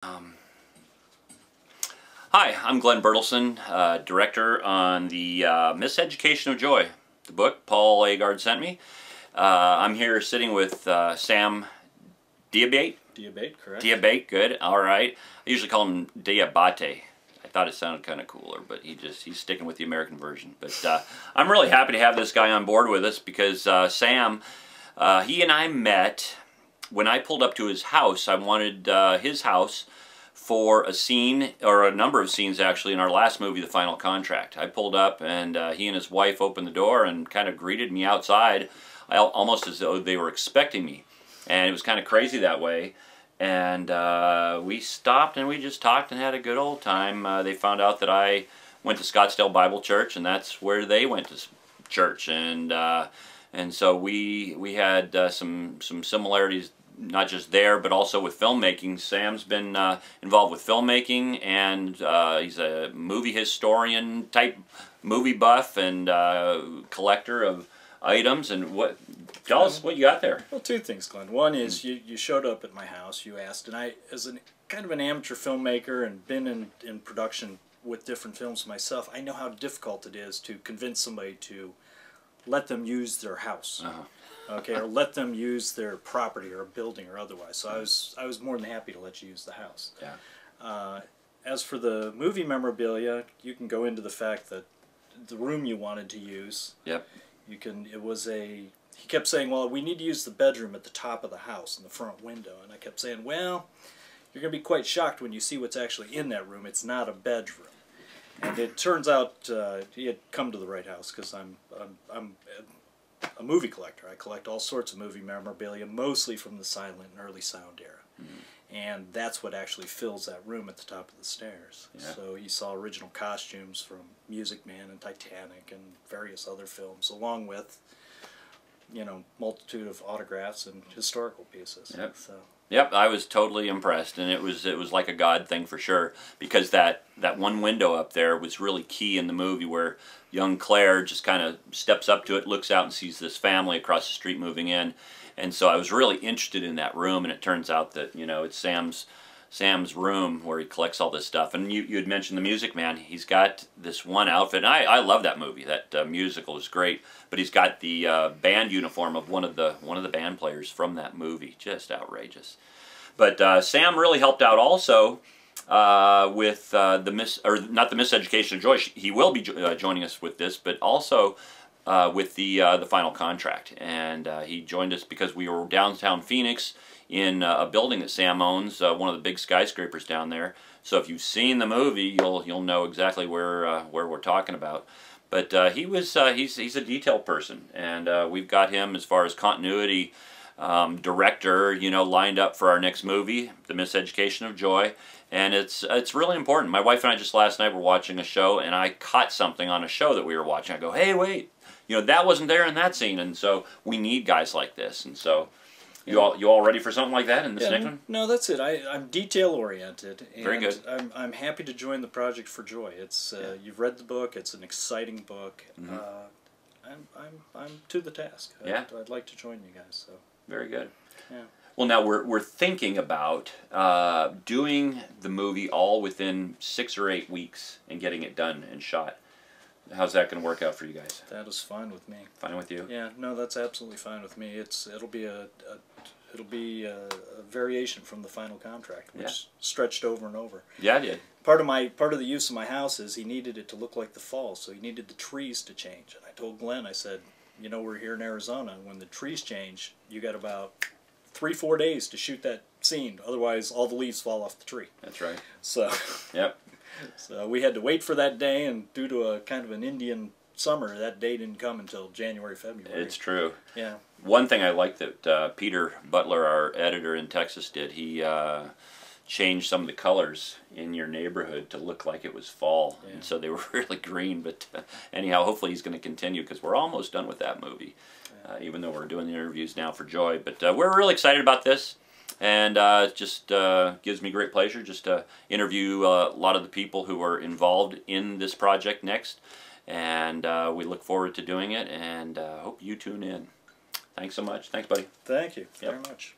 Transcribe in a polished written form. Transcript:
Hi, I'm Glenn Bertelsen, director on the Miseducation of Joy, the book Paul Agard sent me. I'm here sitting with Sam Diabate. Diabate, correct. Diabate, good, alright. I usually call him Diabate. I thought it sounded kind of cooler, but he's sticking with the American version. But I'm really happy to have this guy on board with us because Sam, he and I met when I pulled up to his house. I wanted his house for a scene, or a number of scenes actually, in our last movie, The Final Contract. I pulled up and he and his wife opened the door and kind of greeted me outside, almost as though they were expecting me. And it was kind of crazy that way. And we stopped and we just talked and had a good old time. They found out that I went to Scottsdale Bible Church, and that's where they went to church. And so we had some similarities, not just there, but also with filmmaking. Sam's been involved with filmmaking, and he's a movie historian type movie buff and collector of items. And tell us what you got there. Well, two things, Glenn. One is you showed up at my house, you asked, and I, as kind of an amateur filmmaker and been in production with different films myself, I know how difficult it is to convince somebody to let them use their house. Okay, or let them use their property or a building or otherwise. So I was more than happy to let you use the house. Yeah. As for the movie memorabilia, you can go into the fact that the room you wanted to use. Yep. You can. It was a. He kept saying, "Well, we need to use the bedroom at the top of the house in the front window," and I kept saying, "Well, you're going to be quite shocked when you see what's actually in that room. It's not a bedroom." And it turns out he had come to the right house, because I'm a movie collector. I collect all sorts of movie memorabilia, mostly from the silent and early sound era. And that's what actually fills that room at the top of the stairs. Yeah. So you saw original costumes from Music Man and Titanic and various other films, along with, you know, multitude of autographs and historical pieces. Yep. So. Yep, I was totally impressed, and it was like a God thing for sure, because that one window up there was really key in the movie, where young Claire just kind of steps up to it, looks out and sees this family across the street moving in. And so I was really interested in that room, and it turns out that, you know, it's Sam's room where he collects all this stuff. And you had mentioned The Music Man. He's got this one outfit, and I love that movie. That musical is great. But he's got the band uniform of one of the band players from that movie. Just outrageous. But Sam really helped out also with not the Miseducation of Joy. He will be joining us with this, but also with the Final Contract. And he joined us because we were downtown Phoenix in a building that Sam owns, one of the big skyscrapers down there. So if you've seen the movie, you'll know exactly where we're talking about. But he's a detail person, and we've got him as far as continuity director, you know, lined up for our next movie, The Miseducation of Joy. And it's really important. My wife and I just last night were watching a show, and I caught something on a show that we were watching. I go, hey, wait, you know, that wasn't there in that scene, and so we need guys like this. And so you all ready for something like that in this next one? No, that's it. I'm detail oriented. And very good. I'm happy to join the project for Joy. It's you've read the book. It's an exciting book. I'm to the task. Yeah. I'd like to join you guys. So. Very good. Yeah. Well, now we're thinking about doing the movie all within 6 or 8 weeks and getting it done and shot. How's that going to work out for you guys? That is fine with me. Fine with you? Yeah. No, that's absolutely fine with me. It'll be a variation from the Final Contract, which stretched over and over. Yeah, I did. Part of the use of my house is he needed it to look like the fall, so he needed the trees to change. And I told Glenn, I said, you know, we're here in Arizona. When the trees change, you got about 3-4 days to shoot that scene. Otherwise, all the leaves fall off the tree. That's right. So, yep. So we had to wait for that day, and due to a kind of an Indian summer, that day didn't come until January, February. It's true. Yeah. One thing I like that Peter Butler, our editor in Texas, did, he changed some of the colors in your neighborhood to look like it was fall. Yeah. And so they were really green. But anyhow, hopefully he's going to continue, because we're almost done with that movie, even though we're doing the interviews now for Joy. But we're really excited about this. And it just gives me great pleasure just to interview a lot of the people who are involved in this project next. And we look forward to doing it, and hope you tune in. Thanks so much. Thanks, buddy. Thank you very much.